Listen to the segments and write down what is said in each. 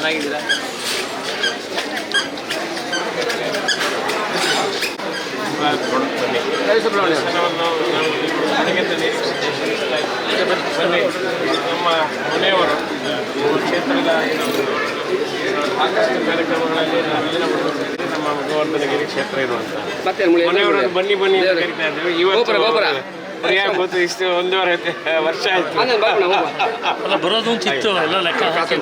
ಚೆನ್ನಾಗಿದ್ದೀರಾ? ಬನ್ನಿ, ನಮ್ಮ ಮನೆಯವರು ಕ್ಷೇತ್ರದ ಸಾಕಷ್ಟು ಕಾರ್ಯಕ್ರಮಗಳಲ್ಲಿ ನಮ್ಮ ಗೋವರ್ಧನಗಿರಿ ಕ್ಷೇತ್ರ ಇರುವಂಥ ಮನೆಯವರು ಬನ್ನಿ ಬನ್ನಿ ಅಂತ ಕರಿತಾ ಇದ್ದೇವೆ. ಇವತ್ತು ಸರಿಯಾಗಿ ಗೊತ್ತು, ಇಷ್ಟು 1.5 ವರ್ಷ ಆಯ್ತು ಬರೋದು ಚಿತ್ತು ಎಲ್ಲ ಲೆಕ್ಕ ಹಾಕಿ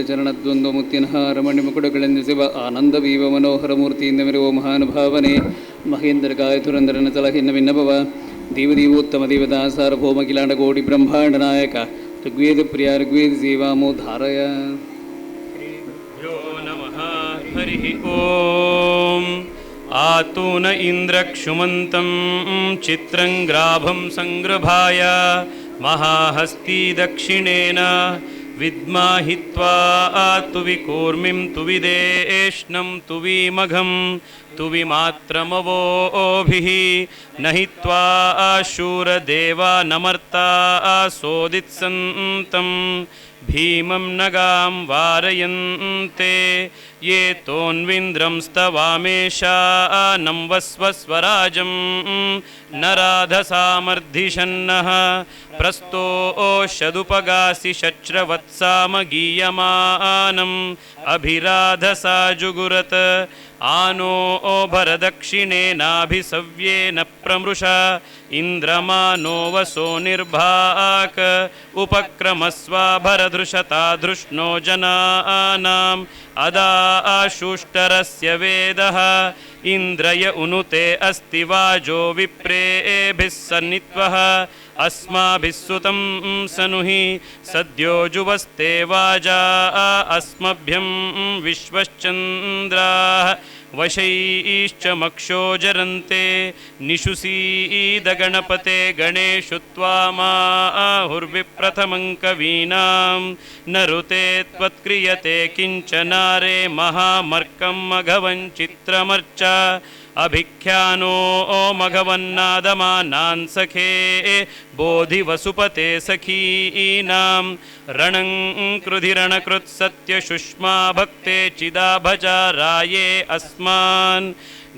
ಚರಣದ್ವಂದ್ವಮುತ್ತಿನಃ ರಮಣಿಮುಕುಟಗಳೆಂದಿಸುವ ಆನಂದವೀವ ಮನೋಹರ ಮೂರ್ತಿಯಿಂದ ಮೆರುವ ಮಹಾನುಭಾವನೆ ಮಹೇಂದ್ರ ಕಾಯತುರಂದ್ರನ ತಲಹಿನ್ನ ವಿನ್ನಭವ ದೇವದೇವೋತ್ತಮ ದೇವತಾ ಸಾರ್ವಭೌಮ ಕಿಲಾಂಡಕೋಟಿ ಬ್ರಹ್ಮಾಂಡ ನಾಯಕ ಋಗ್ವೇದ ಪ್ರಿಯ ಋಗ್ವೇದ ಸೇವಾಮೋದ್ಧಾರಯ. ನಮಃ ಹರಿ ಓಂ. ಆತೂನ ಇಂದ್ರಕ್ಷುಮಂತಂ ಚಿತ್ರಂಗ್ರಾಭಂ ಸಂಗೃಭಾಯ ಮಹಾಹಸ್ತಿ ದಕ್ಷಿಣೇನ ವಿದ್ಮಾಹಿತ್ವಾ ತುವಿಕೂರ್ಮಿಂ ತುವಿದೇಷ್ಣಂ ತುವಿಮಘಂ ತುವಿಮಾತ್ರಮವೋಭಿಃ ನಹಿತ್ವಾ ಶೂರದೇವಾ ನಮರ್ತಾ ಸೋದಿತ್ಸಂತಂ ಭೀಮಂ ನಗಾಂ ವಾರಯಂತೆ ಯೇ ತೋನ್ವಿಂದ್ರಂ ಸ್ತವಾಮೇಶಾನಂ ವಸ್ವಸ್ವರಾಜಂ ನರಾಧಸಾಮರ್ಧಿಷನ್ನಃ ಪ್ರಸ್ತೋಷದುಪಗಾಸಿ ಶಚ್ರವತ್ಸಾಮಗೀಯಮಾನಂ ಅಭಿರಾಧಸಾ ಜುಗುರತ ಆನೋ ಭರದಕ್ಷಿಣೇನಾಭಿಸವ್ಯೇನ ಪ್ರಮೃಷ ಇಂದ್ರಮಾನೋ ವಸೋ ನಿರ್ಭಾಕ್ ಉಪಕ್ರಮಸ್ವ ಭರದೃಶತಾಧೃಷ್ಣೋ ಜನಾನಾಂ ಅದಾಶುಷ್ಟರಸ್ಯ ವೇದಃ ಇಂದ್ರಯ ಉನುತೆ ಅಸ್ತಿ ವಾಜೋ ವಿಪ್ರೇಭಿಃ ಸನ್ನಿತ್ವಃ ಅಸ್ಮಾಭಿಸ್ಸುತಂ ಸನುಹಿ ಸದ್ಯೋ ಜುವಸ್ತೆ ವಾಜಾ ಅಸ್ಮಭ್ಯಂ ವಿಶ್ವಶ್ಚಂದ್ರಾಃ ವಶೈಶ್ಚ ಮಕ್ಷೋ ಜರಂತೆ ನಿಶುಸೀದ ಗಣಪತೆ ಗಣೇಶು ತ್ವಾಮಾಹುರ್ವಿಪ್ರಥಮಂ ಕವೀನಾಂ ನರುತೆ ತ್ವತ್ಕ್ರಿಯತೆ ಕಿಂಚನಾರೇ ಮಹಾಮರ್ಕಂ ಮಘವಂ ಚಿತ್ರಮರ್ಚ ಅಭಿಖ್ಯಾನೋ ಮಘವನ್ನಾದಮಾನಾನ್ ಸಖೇ ಬೋಧಿ ವಸುಪತೆ ಸಖೀನಾಂ ರಣಂ ಕೃಧಿರಣಕೃತ್ ಸತ್ಯ ಶುಷ್ಮಾ ಭಕ್ತೆ ಚಿದಾಭಜಾರಾಯೇ ಅಸ್ಮಾನ್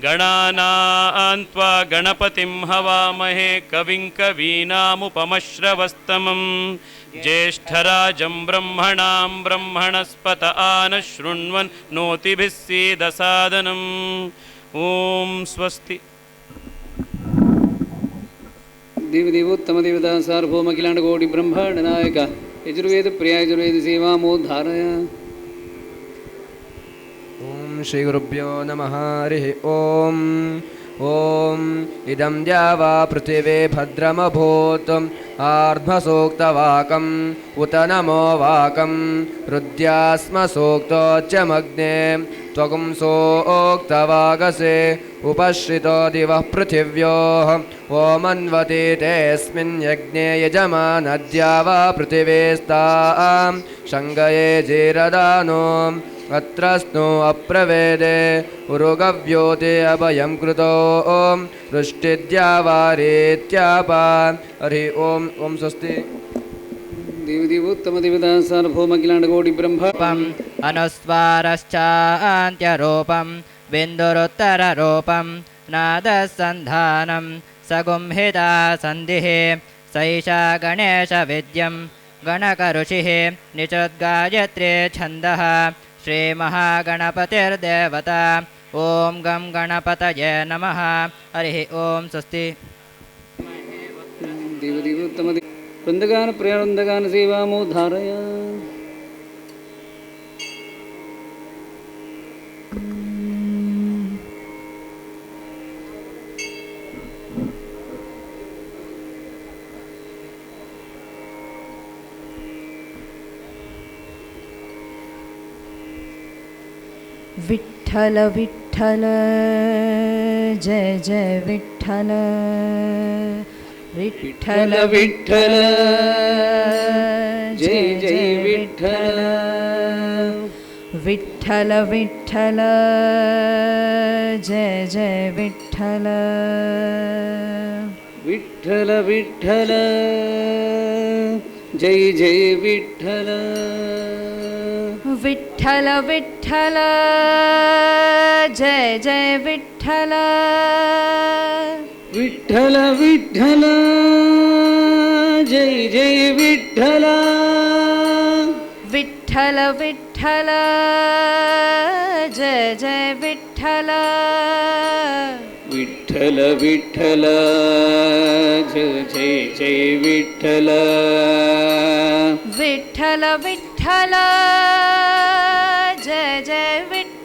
ಗಣಾನಾನ್ತ್ವಾ ಗಣಪತಿಂ ಹವಾಮಹೇ ಕವಿಂ ಕವೀನಾಮುಪಮಶ್ರವಸ್ತಮಂ ಜ್ಯೇಷ್ಠರಾಜಂ ಬ್ರಹ್ಮಣಾಂ ಬ್ರಹ್ಮಣಸ್ಪತ ಆನಃ ಶೃಣ್ವನ್ ನೋತಿಭಿಃ ಸೀದಸಾದನಂ. ಓಂ ಸ್ವಸ್ತಿ. ದೇವದೇವೋತ್ತಮ ದೇವತಾ ಸಾರ್ವಭೌಮ ಕಿಲಾಂಡಕೋಟಿ ಬ್ರಹ್ಮಾಂಡ ನಾಯಕ ಯಜುರ್ವೇದ ಪ್ರಿಯ ಯಜುರ್ವೇದ ಸೇವಾಮೋದ್ಧಾರಯ. ಓಂ ಶ್ರೀ ಗುರುಭ್ಯೋ ನಮಃ ಹರಿ ಓಂ. ಓಂ ಇದಂ ದ್ಯಾವಾ ಪೃಥಿವೇ ಭದ್ರಮಭೂತ್ ಆರ್ಧ್ವಸೂಕ್ತವಾಕಂ ಉತ ನಮೋ ವಾಕಂ ಹೃದ್ಯಾಸ್ಮ ಸೂಕ್ತೋಚ್ಯಮಗ್ನೆ ತ್ವಗುಂ ಸೋಕ್ತವಾಗಸೆ ಉಪಶ್ರಿತೋ ದಿವಃ ಪೃಥಿವ್ಯೋಃ ಓಮನ್ವತಿ ತೇಸ್ಮಿನ್ ಯಜ್ಞೆ ಯಜಮಾನದ್ಯಾವಾ ಪೃಥಿವೇಸ್ತಾಂ ಶಂಗಯೇ ಜೀರದಾನೋ ಅತ್ರ ಸ್ನೋ ಅಪ್ರವೇದೆ ಉರುಗವ್ಯೋತೆ ಅಭಯಂ ಕೃತೋ ಓಂ ವೃಷ್ಟಿದ್ಯಾವಾರೇತ್ಯಾಪ. ಹರಿ ಓಂ. ಓಂ ಸ್ವಸ್ತಿ. ದೇವದೇವೋತ್ತಮ ದೇವತಾ ಸಾರ್ವಭೌಮ ಕಿಲಾಂಡಕೋಟಿ ಬ್ರಹ್ಮ ಅನುಸ್ವಾರಶ್ಚಾಂತ್ಯರೂಪಂ ಬಿಂದುರುತ್ತರರೂಪಂ ನಾದಸಂಧಾನಂ ಸಗುಂಹಿತಾ ಸಂಧಿಃ ಸೈಷಾ ಗಣೇಶ ವಿದ್ಯಂ ಗಣಕಋಷಿಃ ನಿಚದ್ಗಾಯತ್ರಿ ಛಂದಃ ಶ್ರೀ ಮಹಾಗಣಪತಿರ್ದೇವತಾ. ಓಂ ಗಂ ಗಣಪತಯೇ ನಮಃ. ಹರಿ ಓಂ. ಸ್ವಸ್ತಿ. ದೇವದೇವೋತ್ತಮ ವೃಂದಗಾನ ಪ್ರಿಯ ವೃಂದಗಾನ ಸೇವಾಮೋದ್ಧಾರಯ. विठ्ठल विठ्ठल जय जय विठ्ठल. विठ्ठल विठ्ठल जय जय विठ्ठल. विठ्ठल विठ्ठल जय जय विठ्ठल. विठ्ठल विठ्ठल जय जय विठ्ठल. विठ्ठल विठ्ठल जय जय विठ्ठल. विठ्ठल विठ्ठल जय जय विठ्ठल. विठ्ठल विठ्ठल जय जय विठ्ठल. विठ्ठल विठ्ठल जय जय विठ्ठल. विठ्ठल विठ्ठल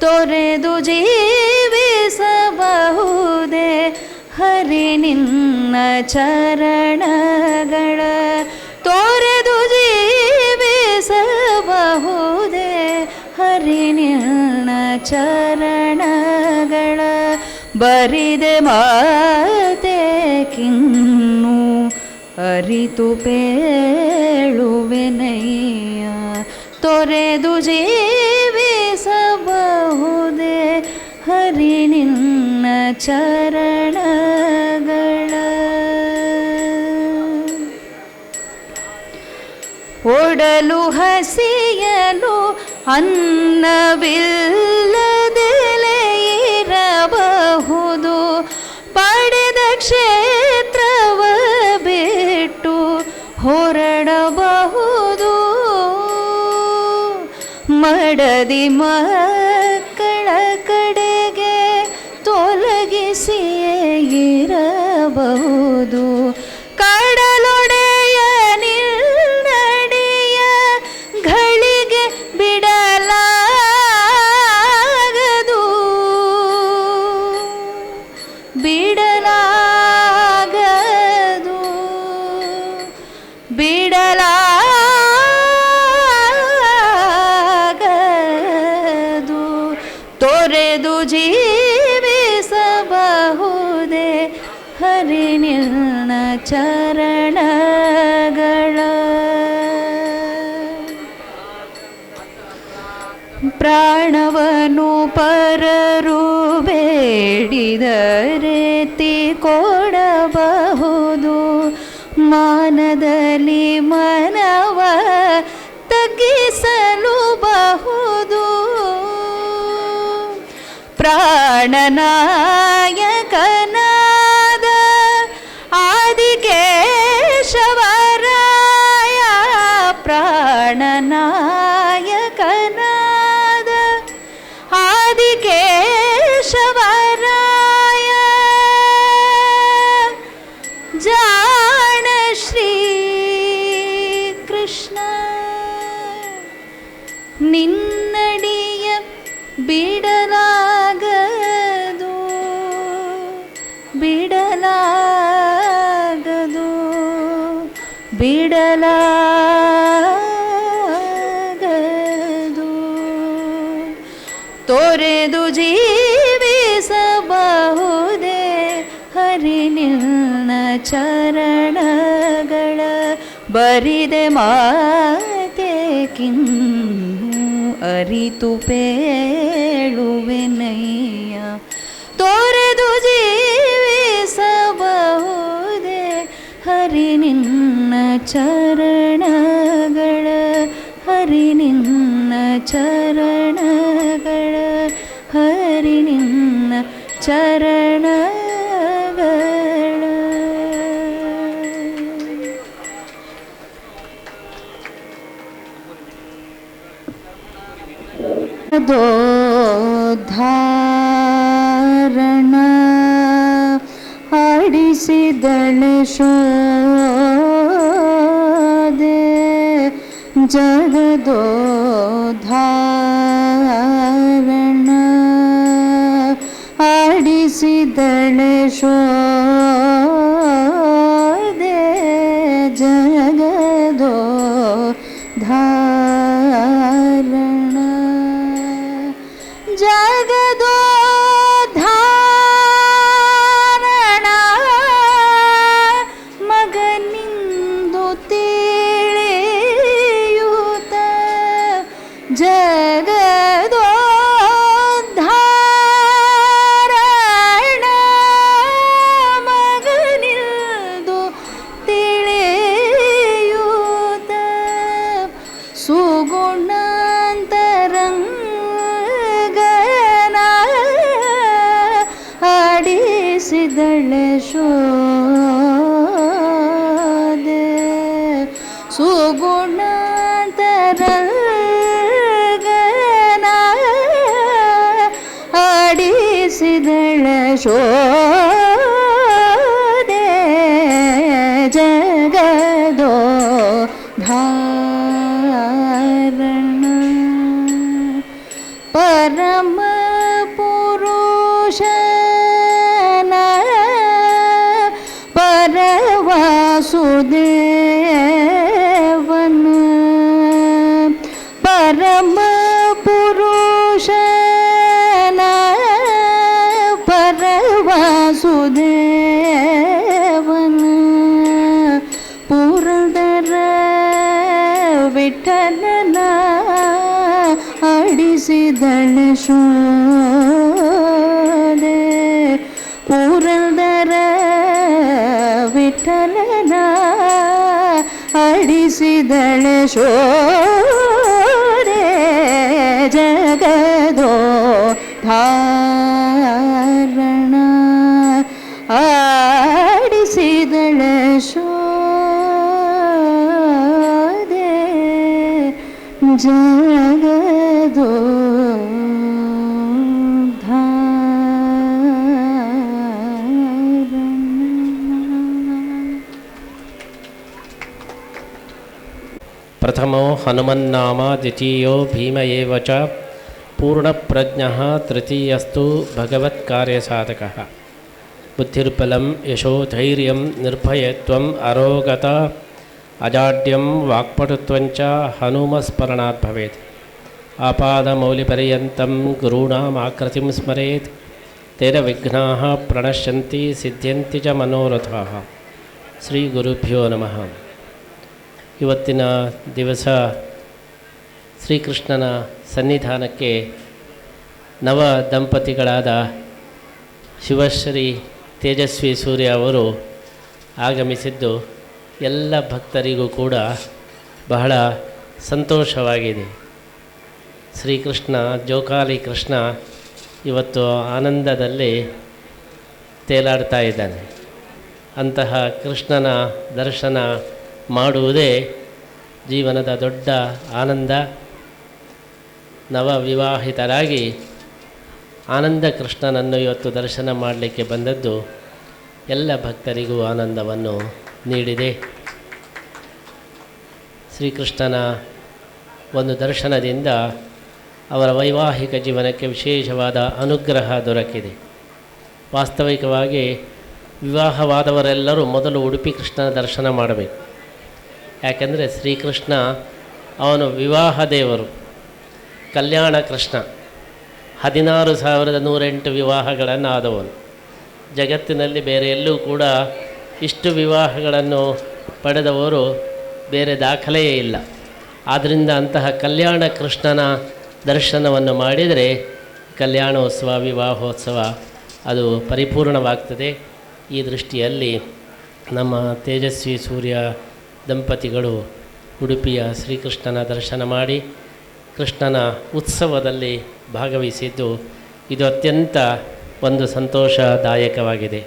ತೊರೆದು ಜೀವಿಸಬಹುದೇ ಹರಿ ನಿನ್ನ ಚರಣಗಳ ತೊರೆದು ಜೀವಿಸಬಹುದೇ ಹರಿ ನಿನ್ನ ಚರಣಗಳ ಬರಿದೆ ಮಾತೆ ಕಿನ್ನು ಅರಿತು ಪೇಳುವೆನಯ್ಯ ತೊರೆದು ಜೀವಿಸಬಹುದೇ ಹರಿ ನಿನ್ನ ಚರಣಗಳ ಒಡಲು ಹಸಿಯಲು ಅನ್ನವಿಲ್ಲದೆಲೆ ಇರಬಹುದು ಪಡೆದ ಕ್ಷೇತ್ರವ ಬಿಟ್ಟು ಹೊರಡಬಹುದು ಮಡದಿ ಮಕ್ಕಳ ಕಡೆಗೆ ತೊಲಗಿಸಿಯೇ ಇರಬಹುದು ಕಡಲೊಡೆಯ ನಿನ್ನಡಿಯ ಘಳಿಗೆ ಬಿಡಲಾಗದು ಬಿಡಲಾಗದು ಬಿಡಲಾಗದು ತೊರೆದು ಜೀವಿಸಬಹುದೇ ಹರಿ ನಿನ್ನ ಚರಣಗಳ ಪ್ರಾಣವನು ಪರರು ಬೇಡಿದರೆತ್ತಿ ಕೊಡಬಹುದು ಮಾನದಲ್ಲಿ ಮನವ ತಗ್ಗಿಸಲು ಬಹುದು ಪ್ರಾಣನಾಯಕನಾದ ಆದಿಕೇಶವರಾಯ ಪ್ರಾಣನಾಯಕನಾದ ಆದಿಕೇಶವರಾಯ ಜಾಣ ಶ್ರೀ ಕೃಷ್ಣ ನಿನ್ನಡಿಯ ಬಿಡಲಾಗದು ಬಿಡಲಾಗದು ಬಿಡಲಾಗದು ತೊರೆದು ಜೀವಿಸಬಹುದೇ ಹರಿ ನಿನ್ನ ಚರಣಗಳ ಬರಿದೆ ಮಾತೆ ಕಿನ್ನು ಅರಿತು ಪೇಳುವೆನಯ್ಯ ತೊರೆದು ಜೀವಿಸಬಹುದೇ ಹರಿ ನಿನ್ನ ಚರಣಗಳ ಹರಿ ನಿನ್ನ ಚರಣಗಳ ಹರಿ ನಿನ್ನ ಚರಣಗಳ ಧಾರಣ ಆಡಿಸಿದಳೆ ಶೋದೆ ಜಗದೋದ್ಧಾರಣ ಆಡಿಸಿದಳೆ ಶೋದೆ ಜಗದೋದ್ಧಾರಣ ಜಗದೋದ್ಧಾರಣ ಮಗನಿಂದು ತಿಳಿಯೂತ ಜಗದೋದ್ಧಾರಣ ಮಗನಿಂದು ತಿಳಿಯೂತ ಸುಗುಣಾಂತರಂಗನ ಆಡಿಸಿದಳೆ ಶೋದೆ ಸುಗುಣಾಂತರಂಗನ ಆಡಿಸಿದಳೆ ಶೋದೆ ಜಗದೋದ್ಧಾರಣ ಪರಮ ಪುರುಷನ ಪರವಾಸುದೇವನ ಪರಮ ಪುರುಷನ ಪರವಾಸುದೇವನ ಪುರಂದರ ವಿಠಲನ ಆಡಿಸಿದಳ ಶೋದೆ ಪುರಂದರ ವಿಠಲನ ಆಡಿಸಿದಳ ಶೋದೆ ಜಗದೋ ಧಾರಣ ಆಡಿಸಿದಳ ಶೋದೆ ಜಗದೋ ಪ್ರಥಮೋ ಹನುಮನ್ನಾಮ ದ್ವಿತೀಯೋ ಭೀಮ ಏವ ಚ ಪೂರ್ಣಪ್ರಜ್ಞಃ ತೃತೀಯಸ್ತು ಭಗವತ್ಕಾರ್ಯಸಾಧಕಃ ಬುದ್ಧಿರ್ಬಲಂ ಯಶೋ ಧೈರ್ಯಂ ನಿರ್ಭಯತ್ವಂ ಅರೋಗತ ಅಜಾಡ್ಯಂ ವಾಕ್ಪಟುತ್ವಂಚ ಹನುಮಸ್ಮರಣಾತ್ ಭವೇತ್ ಆಪಾದಮೌಲಿಪರ್ಯಂತಂ ಗುರುಣಾಮಾಕೃತಿಂ ಸ್ಮರೇತ್ ತೇನ ವಿಘ್ನಾಃ ಪ್ರಣಶ್ಯಂತಿ ಸಿದ್ಧ್ಯಂತಿ ಚ ಮನೋರಥಾಃ. ಶ್ರೀ ಗುರುಭ್ಯೋ ನಮಃ. ಇವತ್ತಿನ ದಿವಸ ಶ್ರೀಕೃಷ್ಣನ ಸನ್ನಿಧಾನಕ್ಕೆ ನವ ದಂಪತಿಗಳಾದ ಶಿವಶ್ರೀ ತೇಜಸ್ವಿ ಸೂರ್ಯ ಅವರು ಆಗಮಿಸಿದ್ದು ಎಲ್ಲ ಭಕ್ತರಿಗೂ ಕೂಡ ಬಹಳ ಸಂತೋಷವಾಗಿದೆ. ಶ್ರೀಕೃಷ್ಣ ಜೋಕಾಲಿ ಕೃಷ್ಣ ಇವತ್ತು ಆನಂದದಲ್ಲಿ ತೇಲಾಡ್ತಾ ಇದ್ದಾನೆ. ಅಂತಹ ಕೃಷ್ಣನ ದರ್ಶನ ಮಾಡುವುದೇ ಜೀವನದ ದೊಡ್ಡ ಆನಂದ. ನವವಿವಾಹಿತರಾಗಿ ಆನಂದ ಕೃಷ್ಣನನ್ನು ಇವತ್ತು ದರ್ಶನ ಮಾಡಲಿಕ್ಕೆ ಬಂದದ್ದು ಎಲ್ಲ ಭಕ್ತರಿಗೂ ಆನಂದವನ್ನು ನೀಡಿದೆ. ಶ್ರೀಕೃಷ್ಣನ ಒಂದು ದರ್ಶನದಿಂದ ಅವರ ವೈವಾಹಿಕ ಜೀವನಕ್ಕೆ ವಿಶೇಷವಾದ ಅನುಗ್ರಹ ದೊರಕಿದೆ. ವಾಸ್ತವಿಕವಾಗಿ ವಿವಾಹವಾದವರೆಲ್ಲರೂ ಮೊದಲು ಉಡುಪಿ ಕೃಷ್ಣನ ದರ್ಶನ ಮಾಡಬೇಕು. ಯಾಕೆಂದರೆ ಶ್ರೀಕೃಷ್ಣ ಅವನು ವಿವಾಹ ದೇವರು, ಕಲ್ಯಾಣ ಕೃಷ್ಣ. 16,108 ವಿವಾಹಗಳನ್ನು ಆದವನು. ಜಗತ್ತಿನಲ್ಲಿ ಬೇರೆ ಎಲ್ಲೂ ಕೂಡ ಇಷ್ಟು ವಿವಾಹಗಳನ್ನು ಪಡೆದವರು ಬೇರೆ ದಾಖಲೆಯೇ ಇಲ್ಲ. ಆದ್ದರಿಂದ ಅಂತಹ ಕಲ್ಯಾಣ ಕೃಷ್ಣನ ದರ್ಶನವನ್ನು ಮಾಡಿದರೆ ಕಲ್ಯಾಣೋತ್ಸವ ವಿವಾಹೋತ್ಸವ ಅದು ಪರಿಪೂರ್ಣವಾಗ್ತದೆ. ಈ ದೃಷ್ಟಿಯಲ್ಲಿ ನಮ್ಮ ತೇಜಸ್ವಿ ಸೂರ್ಯ ದಂಪತಿಗಳು ಉಡುಪಿಯ ಶ್ರೀಕೃಷ್ಣನ ದರ್ಶನ ಮಾಡಿ ಕೃಷ್ಣನ ಉತ್ಸವದಲ್ಲಿ ಭಾಗವಹಿಸಿದ್ದು ಇದು ಅತ್ಯಂತ ಒಂದು ಸಂತೋಷದಾಯಕವಾಗಿದೆ.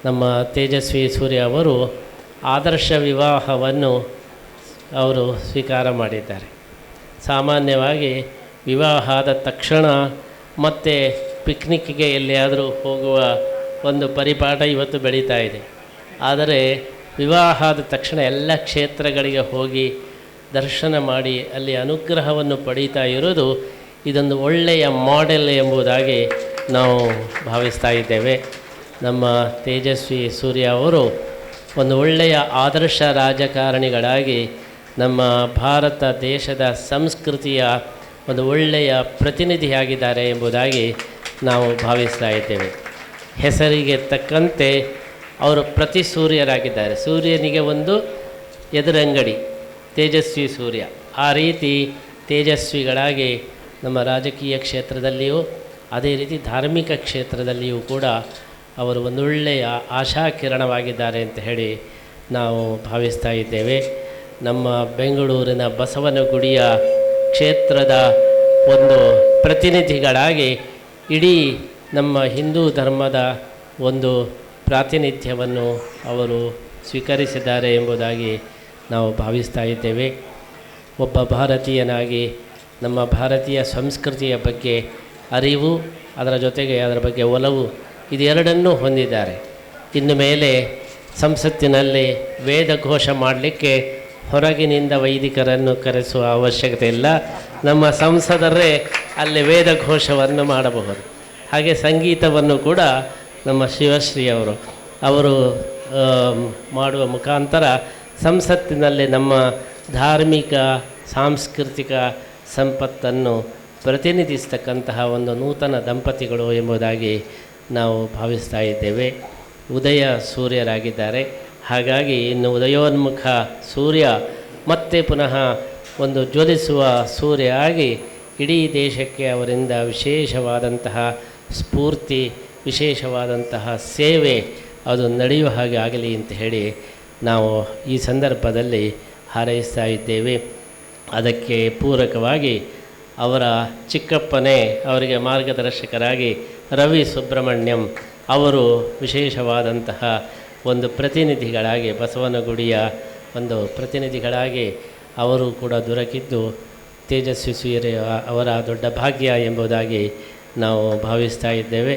ನಮ್ಮ ತೇಜಸ್ವಿ ಸೂರ್ಯ ಅವರು ಆದರ್ಶ ವಿವಾಹವನ್ನು ಅವರು ಸ್ವೀಕಾರ ಮಾಡಿದ್ದಾರೆ. ಸಾಮಾನ್ಯವಾಗಿ ವಿವಾಹ ಆದ ತಕ್ಷಣ ಮತ್ತೆ ಪಿಕ್ನಿಕ್ಗೆ ಎಲ್ಲಿಯಾದರೂ ಹೋಗುವ ಒಂದು ಪರಿಪಾಠ ಇವತ್ತು ಬೆಳೀತಾ ಇದೆ. ಆದರೆ ವಿವಾಹ ಆದ ತಕ್ಷಣ ಎಲ್ಲ ಕ್ಷೇತ್ರಗಳಿಗೆ ಹೋಗಿ ದರ್ಶನ ಮಾಡಿ ಅಲ್ಲಿ ಅನುಗ್ರಹವನ್ನು ಪಡೀತಾ ಇರೋದು ಇದೊಂದು ಒಳ್ಳೆಯ ಮಾಡೆಲ್ ಎಂಬುದಾಗಿ ನಾವು ಭಾವಿಸ್ತಾ ಇದ್ದೇವೆ. ನಮ್ಮ ತೇಜಸ್ವಿ ಸೂರ್ಯ ಅವರು ಒಂದು ಒಳ್ಳೆಯ ಆದರ್ಶ ರಾಜಕಾರಣಿಗಳಾಗಿ ನಮ್ಮ ಭಾರತ ದೇಶದ ಸಂಸ್ಕೃತಿಯ ಒಂದು ಒಳ್ಳೆಯ ಪ್ರತಿನಿಧಿಯಾಗಿದ್ದಾರೆ ಎಂಬುದಾಗಿ ನಾವು ಭಾವಿಸ್ತಾ ಇದ್ದೇವೆ. ಹೆಸರಿಗೆ ತಕ್ಕಂತೆ ಅವರು ಪ್ರತಿ ಸೂರ್ಯರಾಗಿದ್ದಾರೆ. ಸೂರ್ಯನಿಗೆ ಒಂದು ಎದುರಂಗಡಿ ತೇಜಸ್ವಿ ಸೂರ್ಯ. ಆ ರೀತಿ ತೇಜಸ್ವಿಗಳಾಗಿ ನಮ್ಮ ರಾಜಕೀಯ ಕ್ಷೇತ್ರದಲ್ಲಿಯೂ ಅದೇ ರೀತಿ ಧಾರ್ಮಿಕ ಕ್ಷೇತ್ರದಲ್ಲಿಯೂ ಕೂಡ ಅವರು ಒಂದೊಳ್ಳೆಯ ಆಶಾಕಿರಣವಾಗಿದ್ದಾರೆ ಅಂತ ಹೇಳಿ ನಾವು ಭಾವಿಸ್ತಾ ಇದ್ದೇವೆ. ನಮ್ಮ ಬೆಂಗಳೂರಿನ ಬಸವನಗುಡಿಯ ಕ್ಷೇತ್ರದ ಒಂದು ಪ್ರತಿನಿಧಿಗಳಾಗಿ ಇಡೀ ನಮ್ಮ ಹಿಂದೂ ಧರ್ಮದ ಒಂದು ಪ್ರಾತಿನಿಧ್ಯವನ್ನು ಅವರು ಸ್ವೀಕರಿಸಿದ್ದಾರೆ ಎಂಬುದಾಗಿ ನಾವು ಭಾವಿಸ್ತಾ ಇದ್ದೇವೆ. ಒಬ್ಬ ಭಾರತೀಯನಾಗಿ ನಮ್ಮ ಭಾರತೀಯ ಸಂಸ್ಕೃತಿಯ ಬಗ್ಗೆ ಅರಿವು, ಅದರ ಜೊತೆಗೆ ಅದರ ಬಗ್ಗೆ ಒಲವು ಇದೆರಡನ್ನೂ ಹೊಂದಿದ್ದಾರೆ. ಇನ್ನು ಮೇಲೆ ಸಂಸತ್ತಿನಲ್ಲಿ ವೇದಘೋಷ ಮಾಡಲಿಕ್ಕೆ ಹೊರಗಿನಿಂದ ವೈದಿಕರನ್ನು ಕರೆಸುವ ಅವಶ್ಯಕತೆ ಇಲ್ಲ. ನಮ್ಮ ಸಂಸದರೇ ಅಲ್ಲಿ ವೇದಘೋಷವನ್ನು ಮಾಡಬಹುದು. ಹಾಗೆ ಸಂಗೀತವನ್ನು ಕೂಡ ನಮ್ಮ ಶಿವಶ್ರೀ ಅವರು ಮಾಡುವ ಮುಖಾಂತರ ಸಂಸತ್ತಿನಲ್ಲಿ ನಮ್ಮ ಧಾರ್ಮಿಕ ಸಾಂಸ್ಕೃತಿಕ ಸಂಪತ್ತನ್ನು ಪ್ರತಿನಿಧಿಸ್ತಕ್ಕಂತಹ ಒಂದು ನೂತನ ದಂಪತಿಗಳು ಎಂಬುದಾಗಿ ನಾವು ಭಾವಿಸ್ತಾ ಇದ್ದೇವೆ. ಉದಯ ಸೂರ್ಯರಾಗಿದ್ದಾರೆ. ಹಾಗಾಗಿ ಇನ್ನು ಉದಯೋನ್ಮುಖ ಸೂರ್ಯ ಮತ್ತೆ ಪುನಃ ಒಂದು ಜ್ವಲಿಸುವ ಸೂರ್ಯ ಆಗಿ ಇಡೀ ದೇಶಕ್ಕೆ ಅವರಿಂದ ವಿಶೇಷವಾದಂತಹ ಸ್ಫೂರ್ತಿ, ವಿಶೇಷವಾದಂತಹ ಸೇವೆ ಅದು ನಡೆಯುವ ಹಾಗೆ ಆಗಲಿ ಅಂತ ಹೇಳಿ ನಾವು ಈ ಸಂದರ್ಭದಲ್ಲಿ ಹಾರೈಸ್ತಾ ಇದ್ದೇವೆ. ಅದಕ್ಕೆ ಪೂರಕವಾಗಿ ಅವರ ಚಿಕ್ಕಪ್ಪನೇ ಅವರಿಗೆ ಮಾರ್ಗದರ್ಶಕರಾಗಿ ರವಿ ಸುಬ್ರಹ್ಮಣ್ಯಂ ಅವರು ವಿಶೇಷವಾದಂತಹ ಒಂದು ಪ್ರತಿನಿಧಿಗಳಾಗಿ, ಬಸವನಗುಡಿಯ ಒಂದು ಪ್ರತಿನಿಧಿಗಳಾಗಿ ಅವರು ಕೂಡ ದೊರಕಿದ್ದು ತೇಜಸ್ವಿ ಸೂರ್ಯ ಅವರ ದೊಡ್ಡ ಭಾಗ್ಯ ಎಂಬುದಾಗಿ ನಾವು ಭಾವಿಸ್ತಾ ಇದ್ದೇವೆ.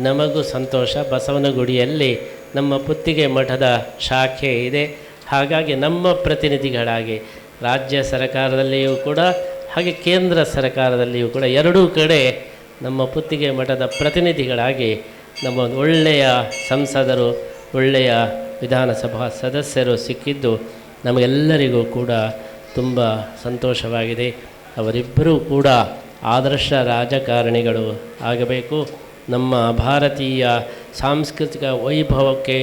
ನಮಗೂ ಸಂತೋಷ. ಬಸವನಗುಡಿಯಲ್ಲಿ ನಮ್ಮ ಪುತ್ತಿಗೆ ಮಠದ ಶಾಖೆ ಇದೆ. ಹಾಗಾಗಿ ನಮ್ಮ ಪ್ರತಿನಿಧಿಗಳಾಗಿ ರಾಜ್ಯ ಸರ್ಕಾರದಲ್ಲಿಯೂ ಕೂಡ ಹಾಗೆ ಕೇಂದ್ರ ಸರ್ಕಾರದಲ್ಲಿಯೂ ಕೂಡ ಎರಡೂ ಕಡೆ ನಮ್ಮ ಪುತ್ತಿಗೆ ಮಠದ ಪ್ರತಿನಿಧಿಗಳಾಗಿ ನಮ್ಮ ಒಳ್ಳೆಯ ಸಂಸದರು, ಒಳ್ಳೆಯ ವಿಧಾನಸಭಾ ಸದಸ್ಯರು ಸಿಕ್ಕಿದ್ದು ನಮಗೆಲ್ಲರಿಗೂ ಕೂಡ ತುಂಬ ಸಂತೋಷವಾಗಿದೆ. ಅವರಿಬ್ಬರೂ ಕೂಡ ಆದರ್ಶ ರಾಜಕಾರಣಿಗಳು ಆಗಬೇಕು. ನಮ್ಮ ಭಾರತೀಯ ಸಾಂಸ್ಕೃತಿಕ ವೈಭವಕ್ಕೆ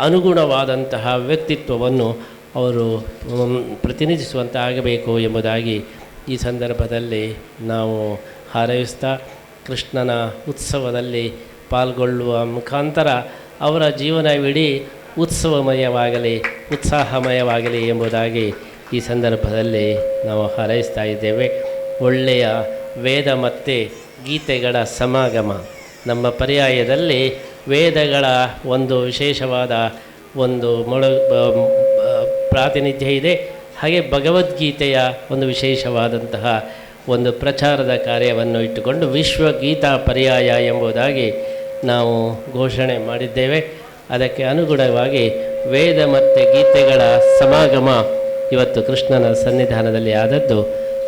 ಅನುಗುಣವಾದಂತಹ ವ್ಯಕ್ತಿತ್ವವನ್ನು ಅವರು ಪ್ರತಿನಿಧಿಸುವಂತಾಗಬೇಕು ಎಂಬುದಾಗಿ ಈ ಸಂದರ್ಭದಲ್ಲಿ ನಾವು ಹಾರೈಸ್ತಾ, ಕೃಷ್ಣನ ಉತ್ಸವದಲ್ಲಿ ಪಾಲ್ಗೊಳ್ಳುವ ಮುಖಾಂತರ ಅವರ ಜೀವನವಿಡೀ ಉತ್ಸವಮಯವಾಗಲಿ, ಉತ್ಸಾಹಮಯವಾಗಲಿ ಎಂಬುದಾಗಿ ಈ ಸಂದರ್ಭದಲ್ಲಿ ನಾವು ಹಾರೈಸ್ತಾ ಇದ್ದೇವೆ. ಒಳ್ಳೆಯ ವೇದ ಮತ್ತು ಗೀತೆಗಳ ಸಮಾಗಮ ನಮ್ಮ ಪರ್ಯಾಯದಲ್ಲಿ ವೇದಗಳ ಒಂದು ವಿಶೇಷವಾದ ಒಂದು ಪ್ರಾತಿನಿಧ್ಯ ಇದೆ. ಹಾಗೆ ಭಗವದ್ಗೀತೆಯ ಒಂದು ವಿಶೇಷವಾದಂತಹ ಒಂದು ಪ್ರಚಾರದ ಕಾರ್ಯವನ್ನು ಇಟ್ಟುಕೊಂಡು ವಿಶ್ವಗೀತಾ ಪರ್ಯಾಯ ಎಂಬುದಾಗಿ ನಾವು ಘೋಷಣೆ ಮಾಡಿದ್ದೇವೆ. ಅದಕ್ಕೆ ಅನುಗುಣವಾಗಿ ವೇದ ಮತ್ತು ಗೀತೆಗಳ ಸಮಾಗಮ ಇವತ್ತು ಕೃಷ್ಣನ ಸನ್ನಿಧಾನದಲ್ಲಿ ಆದದ್ದು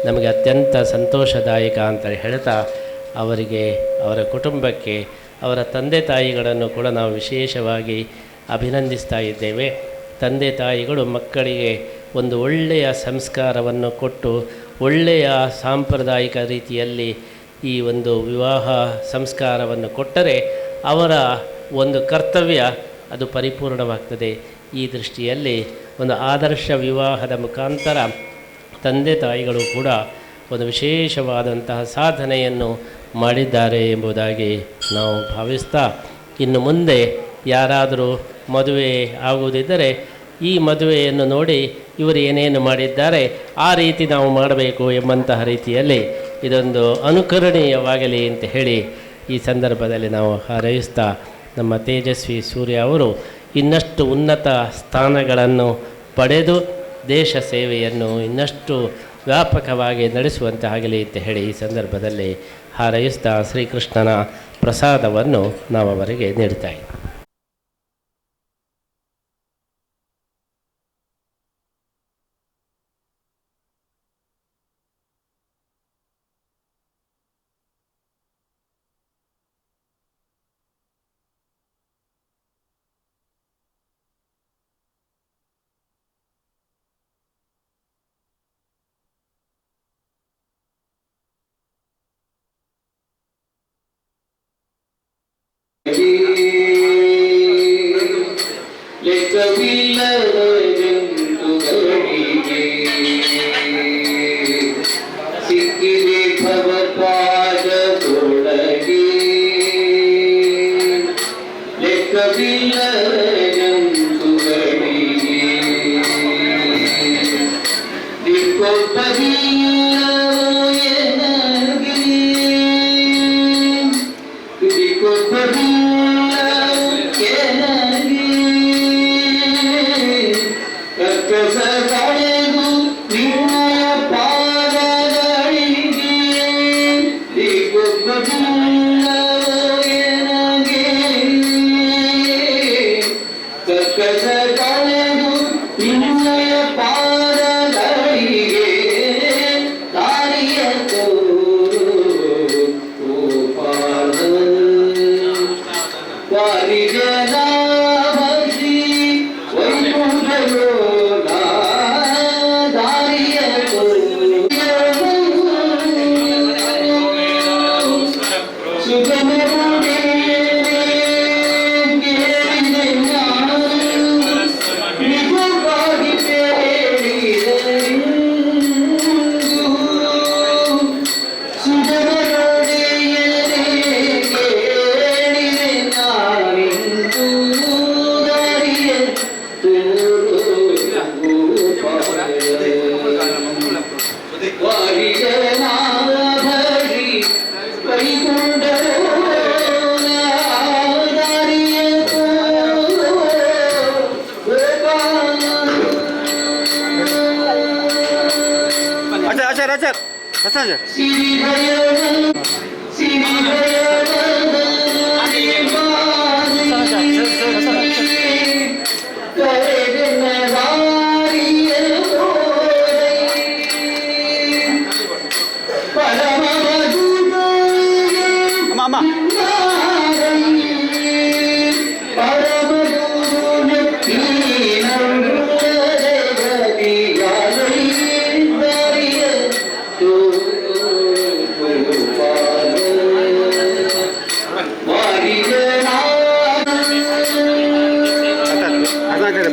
ನಮಗೆ ಅತ್ಯಂತ ಸಂತೋಷದಾಯಕ ಅಂತ ಹೇಳ್ತಾ, ಅವರಿಗೆ, ಅವರ ಕುಟುಂಬಕ್ಕೆ, ಅವರ ತಂದೆ ತಾಯಿಗಳನ್ನು ಕೂಡ ನಾವು ವಿಶೇಷವಾಗಿ ಅಭಿನಂದಿಸ್ತಾ ಇದ್ದೇವೆ. ತಂದೆ ತಾಯಿಗಳು ಮಕ್ಕಳಿಗೆ ಒಂದು ಒಳ್ಳೆಯ ಸಂಸ್ಕಾರವನ್ನು ಕೊಟ್ಟು ಒಳ್ಳೆಯ ಸಾಂಪ್ರದಾಯಿಕ ರೀತಿಯಲ್ಲಿ ಈ ಒಂದು ವಿವಾಹ ಸಂಸ್ಕಾರವನ್ನು ಕೊಟ್ಟರೆ ಅವರ ಒಂದು ಕರ್ತವ್ಯ ಅದು ಪರಿಪೂರ್ಣವಾಗ್ತದೆ. ಈ ದೃಷ್ಟಿಯಲ್ಲಿ ಒಂದು ಆದರ್ಶ ವಿವಾಹದ ಮುಖಾಂತರ ತಂದೆ ತಾಯಿಗಳು ಕೂಡ ಒಂದು ವಿಶೇಷವಾದಂತಹ ಸಾಧನೆಯನ್ನು ಮಾಡಿದ್ದಾರೆ ಎಂಬುದಾಗಿ ನಾವು ಭಾವಿಸ್ತಾ, ಇನ್ನು ಮುಂದೆ ಯಾರಾದರೂ ಮದುವೆ ಆಗುವುದಿದ್ದರೆ ಈ ಮದುವೆಯನ್ನು ನೋಡಿ ಇವರು ಏನೇನು ಮಾಡಿದ್ದಾರೆ ಆ ರೀತಿ ನಾವು ಮಾಡಬೇಕು ಎಂಬಂತಹ ರೀತಿಯಲ್ಲಿ ಇದೊಂದು ಅನುಕರಣೀಯವಾಗಲಿ ಅಂತ ಹೇಳಿ ಈ ಸಂದರ್ಭದಲ್ಲಿ ನಾವು ಹಾರೈಸ್ತಾ, ನಮ್ಮ ತೇಜಸ್ವಿ ಸೂರ್ಯ ಅವರು ಇನ್ನಷ್ಟು ಉನ್ನತ ಸ್ಥಾನಗಳನ್ನು ಪಡೆದು ದೇಶ ಸೇವೆಯನ್ನು ಇನ್ನಷ್ಟು ವ್ಯಾಪಕವಾಗಿ ನಡೆಸುವಂತಾಗಲಿ ಅಂತ ಹೇಳಿ ಈ ಸಂದರ್ಭದಲ್ಲಿ ಹಾರೈಸ್ತಾ ಶ್ರೀಕೃಷ್ಣನ ಪ್ರಸಾದವನ್ನು ನಾವು ಅವರಿಗೆ ನೀಡ್ತಾ ಇದ್ದೀವಿ. ಜಯ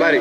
ಬಾರಿ